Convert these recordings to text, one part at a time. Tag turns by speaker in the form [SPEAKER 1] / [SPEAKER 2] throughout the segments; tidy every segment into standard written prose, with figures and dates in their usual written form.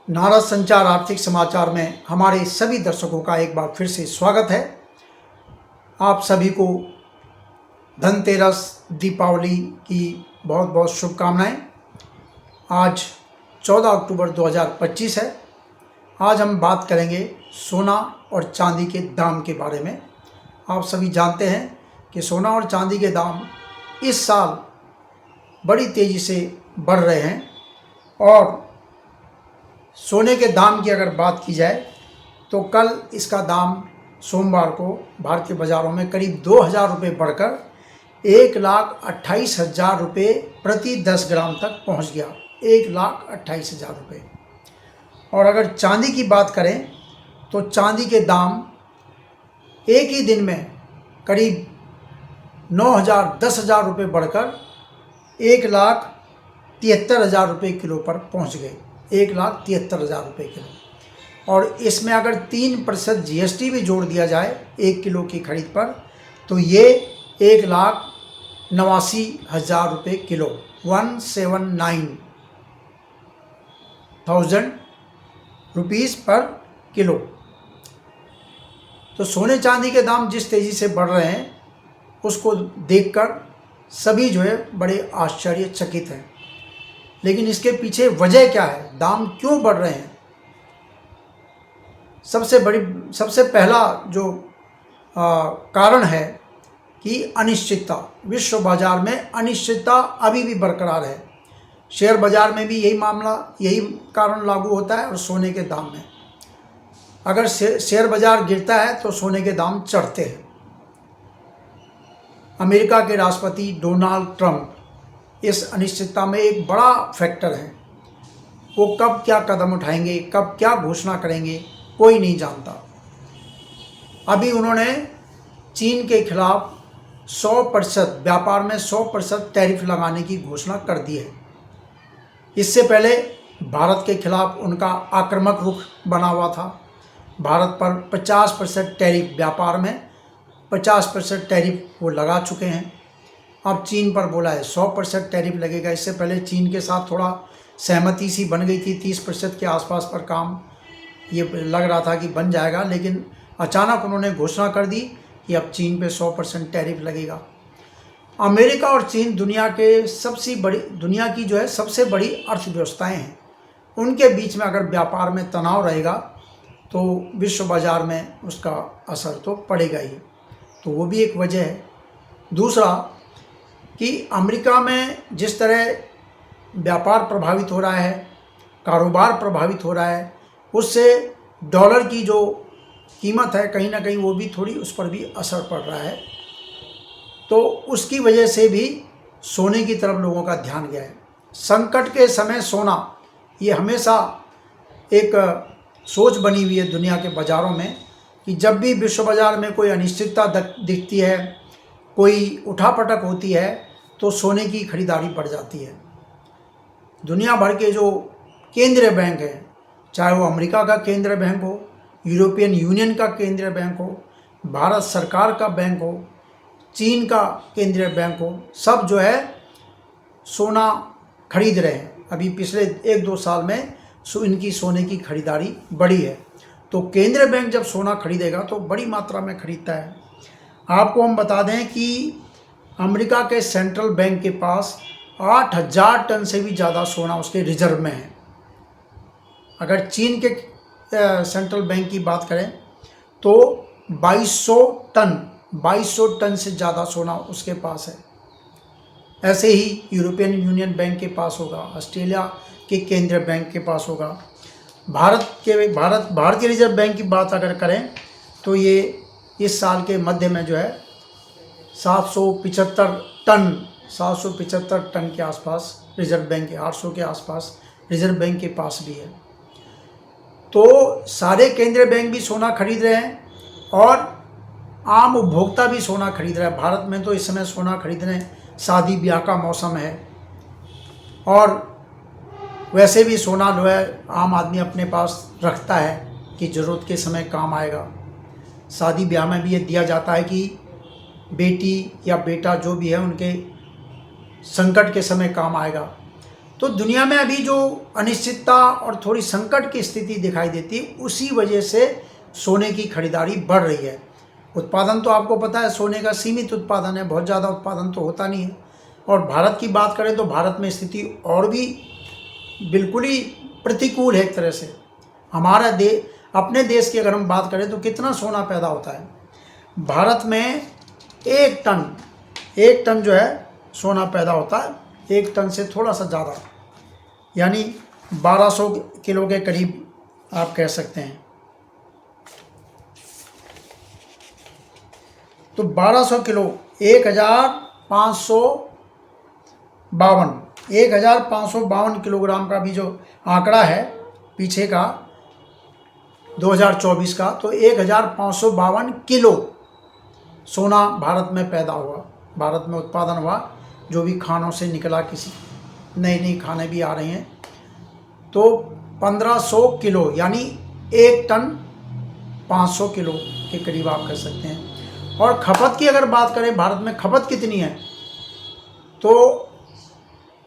[SPEAKER 1] नारद संचार आर्थिक समाचार में हमारे सभी दर्शकों का एक बार फिर से स्वागत है। आप सभी को धनतेरस, दीपावली की बहुत बहुत शुभकामनाएं। आज 14 अक्टूबर 2025 है। आज हम बात करेंगे सोना और चांदी के दाम के बारे में। आप सभी जानते हैं कि सोना और चांदी के दाम इस साल बड़ी तेज़ी से बढ़ रहे हैं और सोने के दाम की अगर बात की जाए तो कल इसका दाम सोमवार को भारतीय बाज़ारों में करीब 2,000 रुपये बढ़कर 1,28,000 रुपये प्रति 10 ग्राम तक पहुंच गया। 1,28,000 रुपये। और अगर चांदी की बात करें तो चांदी के दाम एक ही दिन में करीब 9,000 10,000 रुपये बढ़कर 1,73,000 रुपये किलो पर पहुंच गए। 1,73,000 रुपये किलो। और इसमें अगर 3% GST भी जोड़ दिया जाए 1 किलो की खरीद पर तो ये 1,89,000 रुपये किलो, 179,000 रुपीज़ पर किलो। तो सोने चांदी के दाम जिस तेज़ी से बढ़ रहे हैं उसको देखकर सभी जो है बड़े आश्चर्यचकित हैं। लेकिन इसके पीछे वजह क्या है, दाम क्यों बढ़ रहे हैं? सबसे पहला जो कारण है कि अनिश्चितता। विश्व बाजार में अनिश्चितता अभी भी बरकरार है। शेयर बाजार में भी यही कारण लागू होता है और सोने के दाम में। अगर शेयर बाजार गिरता है तो सोने के दाम चढ़ते हैं। अमेरिका के राष्ट्रपति डोनाल्ड ट्रंप इस अनिश्चितता में एक बड़ा फैक्टर है। वो कब क्या कदम उठाएंगे, कब क्या घोषणा करेंगे, कोई नहीं जानता। अभी उन्होंने चीन के खिलाफ 100% व्यापार में 100% टैरिफ लगाने की घोषणा कर दी है। इससे पहले भारत के खिलाफ उनका आक्रामक रुख बना हुआ था। भारत पर 50% टैरिफ, व्यापार में 50% टैरिफ वो लगा चुके हैं। अब चीन पर बोला है 100% टैरिफ लगेगा। इससे पहले चीन के साथ थोड़ा सहमति सी बन गई थी, 30% के आसपास पर काम ये लग रहा था कि बन जाएगा, लेकिन अचानक उन्होंने घोषणा कर दी कि अब चीन पे 100% टैरिफ लगेगा। अमेरिका और चीन दुनिया की जो है सबसे बड़ी अर्थव्यवस्थाएं हैं। उनके बीच में अगर व्यापार में तनाव रहेगा तो विश्व बाजार में उसका असर तो पड़ेगा ही। तो वो भी एक वजह है। दूसरा कि अमेरिका में जिस तरह व्यापार प्रभावित हो रहा है, कारोबार प्रभावित हो रहा है, उससे डॉलर की जो कीमत है कहीं ना कहीं वो भी थोड़ी, उस पर भी असर पड़ रहा है। तो उसकी वजह से भी सोने की तरफ लोगों का ध्यान गया है। संकट के समय सोना, ये हमेशा एक सोच बनी हुई है दुनिया के बाज़ारों में कि जब भी विश्व बाज़ार में कोई अनिश्चितता दिखती है, कोई उठापटक होती है, तो सोने की खरीदारी बढ़ जाती है। दुनिया भर के जो केंद्रीय बैंक हैं, चाहे वो अमेरिका का केंद्रीय बैंक हो, यूरोपियन यूनियन का केंद्रीय बैंक हो, भारत सरकार का बैंक हो, चीन का केंद्रीय बैंक हो, सब जो है सोना खरीद रहे हैं। अभी पिछले 1-2 साल में इनकी सोने की खरीदारी बढ़ी है। तो केंद्रीय बैंक जब सोना खरीदेगा तो बड़ी मात्रा में खरीदता है। आपको हम बता दें कि अमेरिका के सेंट्रल बैंक के पास 8,000 टन से भी ज़्यादा सोना उसके रिजर्व में है। अगर चीन के सेंट्रल बैंक की बात करें तो 2,200 टन से ज़्यादा सोना उसके पास है। ऐसे ही यूरोपियन यूनियन बैंक के पास होगा, ऑस्ट्रेलिया के केंद्रीय बैंक के पास होगा। भारतीय रिजर्व बैंक की बात अगर करें तो ये इस साल के मध्य में जो है 775 टन के आसपास रिजर्व बैंक के, 800 के आसपास रिजर्व बैंक के पास भी है। तो सारे केंद्रीय बैंक भी सोना खरीद रहे हैं और आम उपभोक्ता भी सोना खरीद रहा है। भारत में तो इस समय सोना खरीद रहे हैं, शादी ब्याह का मौसम है और वैसे भी सोना जो है आम आदमी अपने पास रखता है कि ज़रूरत के समय काम आएगा। शादी ब्याह में भी ये दिया जाता है कि बेटी या बेटा जो भी है उनके संकट के समय काम आएगा। तो दुनिया में अभी जो अनिश्चितता और थोड़ी संकट की स्थिति दिखाई देती है, उसी वजह से सोने की खरीदारी बढ़ रही है। उत्पादन तो आपको पता है सोने का सीमित उत्पादन है, बहुत ज़्यादा उत्पादन तो होता नहीं है। और भारत की बात करें तो भारत में स्थिति और भी बिल्कुल ही प्रतिकूल है एक तरह से। हमारा अपने देश की अगर हम बात करें तो कितना सोना पैदा होता है भारत में, एक टन जो है सोना पैदा होता है, एक टन से थोड़ा सा ज़्यादा, यानी 1200 किलो के करीब आप कह सकते हैं। तो 1200 किलो 1552 किलोग्राम का भी जो आंकड़ा है पीछे का 2024 का, तो 1552 किलो सोना भारत में पैदा हुआ, भारत में उत्पादन हुआ, जो भी खानों से निकला, किसी नई खाने भी आ रहे हैं। तो 1500 किलो यानी एक टन 500 किलो के करीब आप कह सकते हैं। और खपत की अगर बात करें भारत में खपत कितनी है, तो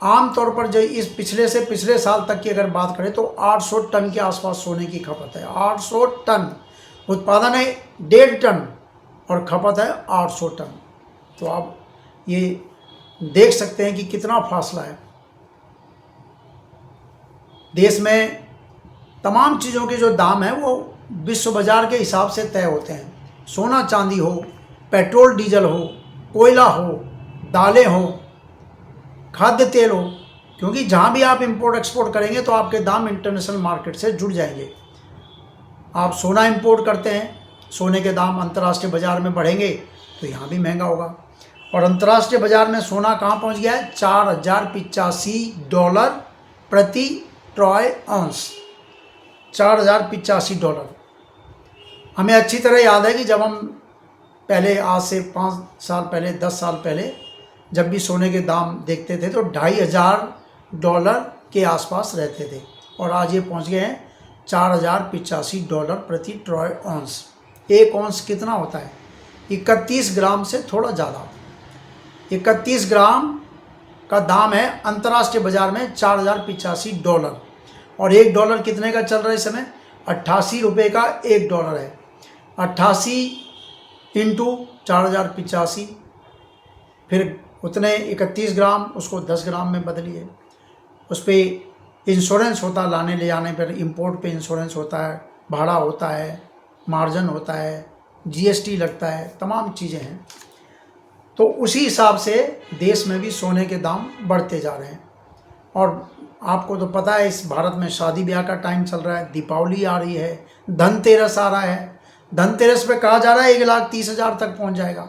[SPEAKER 1] आमतौर पर जो इस पिछले साल तक की अगर बात करें तो 800 टन के आसपास सोने की खपत है। 800 टन, उत्पादन है 1.5 टन और खपत है 800 टन। तो आप ये देख सकते हैं कि कितना फासला है। देश में तमाम चीज़ों के जो दाम है वो विश्व बाजार के हिसाब से तय होते हैं। सोना चांदी हो, पेट्रोल डीजल हो, कोयला हो, दालें हो, खाद्य तेल हो, क्योंकि जहाँ भी आप इंपोर्ट एक्सपोर्ट करेंगे तो आपके दाम इंटरनेशनल मार्केट से जुड़ जाएंगे। आप सोना इंपोर्ट करते हैं, सोने के दाम अंतर्राष्ट्रीय बाजार में बढ़ेंगे तो यहाँ भी महंगा होगा। और अंतर्राष्ट्रीय बाजार में सोना कहाँ पहुँच गया है? $4085 प्रति ट्रॉय ऑunce, $4085। हमें अच्छी तरह याद है कि जब हम पहले, आज से 5 साल पहले, 10 साल पहले जब भी सोने के दाम देखते थे तो $2500 के आसपास रहते थे, और आज ये पहुंच गए हैं $4085 प्रति ट्रॉय ऑunce। एक ऑunce कितना होता है? 31 ग्राम से थोड़ा ज़्यादा। 31 ग्राम का दाम है अंतर्राष्ट्रीय बाजार में $4085, और $1 कितने का चल रहा है इस समय? 88 रुपये का $1 है। 88 इंटू 4085, फिर उतने 31 ग्राम, उसको 10 ग्राम में बदलिए। उस पर इंश्योरेंस होता है, लाने ले जाने पर इंपोर्ट पे इंश्योरेंस होता है, भाड़ा होता है, मार्जिन होता है, जीएसटी लगता है, तमाम चीज़ें हैं। तो उसी हिसाब से देश में भी सोने के दाम बढ़ते जा रहे हैं। और आपको तो पता है इस भारत में शादी ब्याह का टाइम चल रहा है, दीपावली आ रही है, धनतेरस आ रहा है। धनतेरस पे कहा जा रहा है 1,30,000 तक पहुंच जाएगा।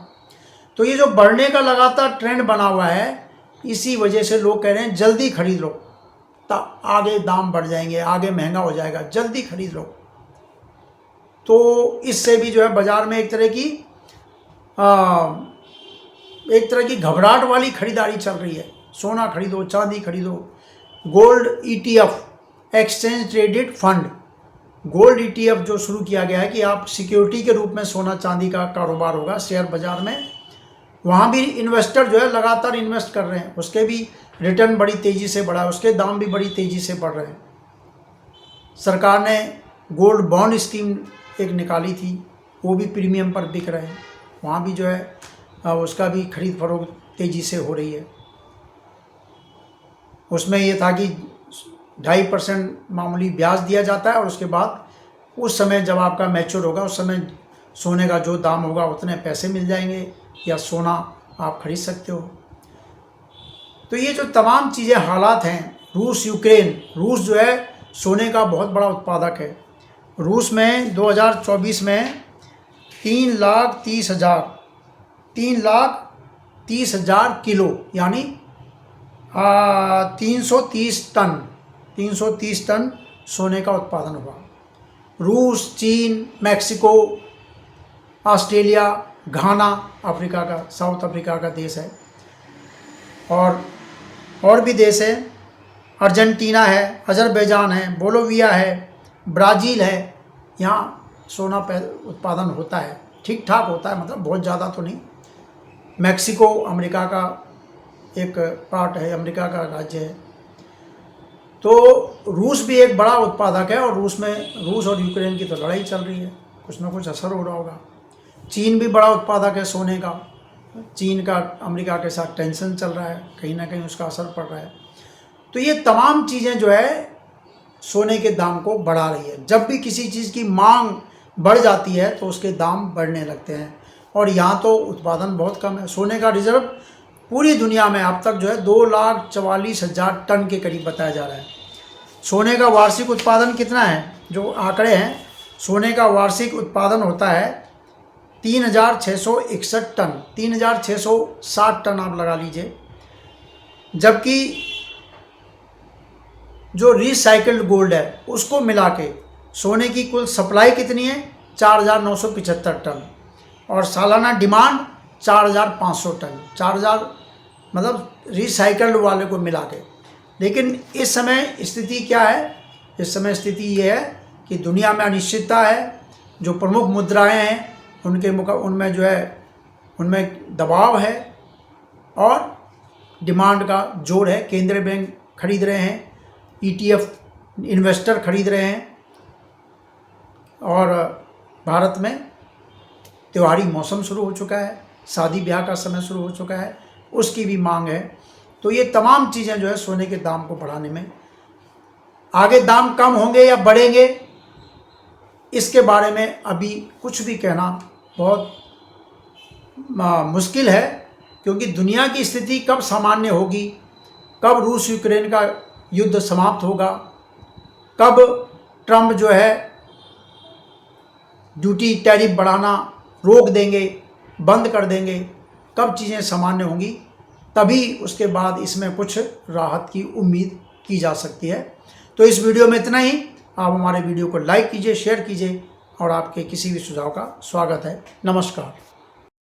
[SPEAKER 1] तो ये जो बढ़ने का लगातार ट्रेंड बना हुआ है, इसी वजह से लोग कह रहे हैं जल्दी खरीद लो, आगे दाम बढ़ जाएंगे, आगे महंगा हो जाएगा, जल्दी खरीद लो। तो इससे भी जो है बाजार में एक तरह की घबराहट वाली खरीदारी चल रही है। सोना खरीदो, चांदी खरीदो। Gold ETF, exchange traded fund, gold ETF जो शुरू किया गया है कि आप सिक्योरिटी के रूप में सोना चांदी का कारोबार होगा शेयर बाजार में, वहाँ भी इन्वेस्टर जो है लगातार इन्वेस्ट कर रहे हैं। उसके भी रिटर्न बड़ी तेज़ी से बढ़ा है, उसके दाम भी बड़ी तेज़ी से बढ़ रहे हैं। सरकार ने गोल्ड बॉन्ड स्कीम एक निकाली थी, वो भी प्रीमियम पर बिक रहे हैं। वहाँ भी जो है उसका भी खरीद फरोख्त तेज़ी से हो रही है। उसमें ये था कि 2.5% मामूली ब्याज दिया जाता है, और उसके बाद उस समय जब आपका मैच्योर होगा उस समय सोने का जो दाम होगा उतने पैसे मिल जाएंगे, या सोना आप खरीद सकते हो। तो ये जो तमाम चीज़ें, हालात हैं, रूस यूक्रेन, रूस जो है सोने का बहुत बड़ा उत्पादक है। रूस में 2024 में 3,30,000 किलो यानी 330 टन सोने का उत्पादन हुआ। रूस, चीन, मैक्सिको, ऑस्ट्रेलिया, घाना, अफ्रीका का, साउथ अफ्रीका का देश है, और भी देश है, अर्जेंटीना है, अजरबैजान है, बोलोविया है, ब्राज़ील है। यहाँ सोना उत्पादन होता है, ठीक ठाक होता है, मतलब बहुत ज़्यादा तो नहीं। मैक्सिको अमेरिका का एक पार्ट है, अमेरिका का राज्य है। तो रूस भी एक बड़ा उत्पादक है और रूस और यूक्रेन की तो लड़ाई चल रही है, कुछ ना कुछ असर हो रहा होगा। चीन भी बड़ा उत्पादक है सोने का, चीन का अमेरिका के साथ टेंशन चल रहा है, कहीं ना कहीं उसका असर पड़ रहा है। तो ये तमाम चीज़ें जो है सोने के दाम को बढ़ा रही है। जब भी किसी चीज़ की मांग बढ़ जाती है तो उसके दाम बढ़ने लगते हैं, और यहाँ तो उत्पादन बहुत कम है। सोने का रिजर्व पूरी दुनिया में अब तक जो है 2,44,000 टन के करीब बताया जा रहा है। सोने का वार्षिक उत्पादन कितना है, जो आंकड़े हैं, सोने का वार्षिक उत्पादन होता है 3,661 टन, 3,660 टन आप लगा लीजिए। जबकि जो रिसाइकल्ड गोल्ड है उसको मिला के सोने की कुल सप्लाई कितनी है, 4,975 टन, और सालाना डिमांड 4,500 टन, 4,000 मतलब रिसाइकल्ड वाले को मिला के। लेकिन इस समय स्थिति क्या है, इस समय स्थिति ये है कि दुनिया में अनिश्चितता है। जो प्रमुख मुद्राएं हैं उनमें जो है उनमें दबाव है और डिमांड का जोर है। केंद्रीय बैंक खरीद रहे हैं, ETF इन्वेस्टर खरीद रहे हैं, और भारत में त्योहारी मौसम शुरू हो चुका है, शादी ब्याह का समय शुरू हो चुका है, उसकी भी मांग है। तो ये तमाम चीज़ें जो है सोने के दाम को बढ़ाने में, आगे दाम कम होंगे या बढ़ेंगे इसके बारे में अभी कुछ भी कहना बहुत मुश्किल है, क्योंकि दुनिया की स्थिति कब सामान्य होगी, कब रूस यूक्रेन का युद्ध समाप्त होगा, कब ट्रम्प जो है ड्यूटी टैरिफ बढ़ाना रोक देंगे, बंद कर देंगे, कब चीज़ें सामान्य होंगी, तभी उसके बाद इसमें कुछ राहत की उम्मीद की जा सकती है। तो इस वीडियो में इतना ही। आप हमारे वीडियो को लाइक कीजिए, शेयर कीजिए, और आपके किसी भी सुझाव का स्वागत है। नमस्कार।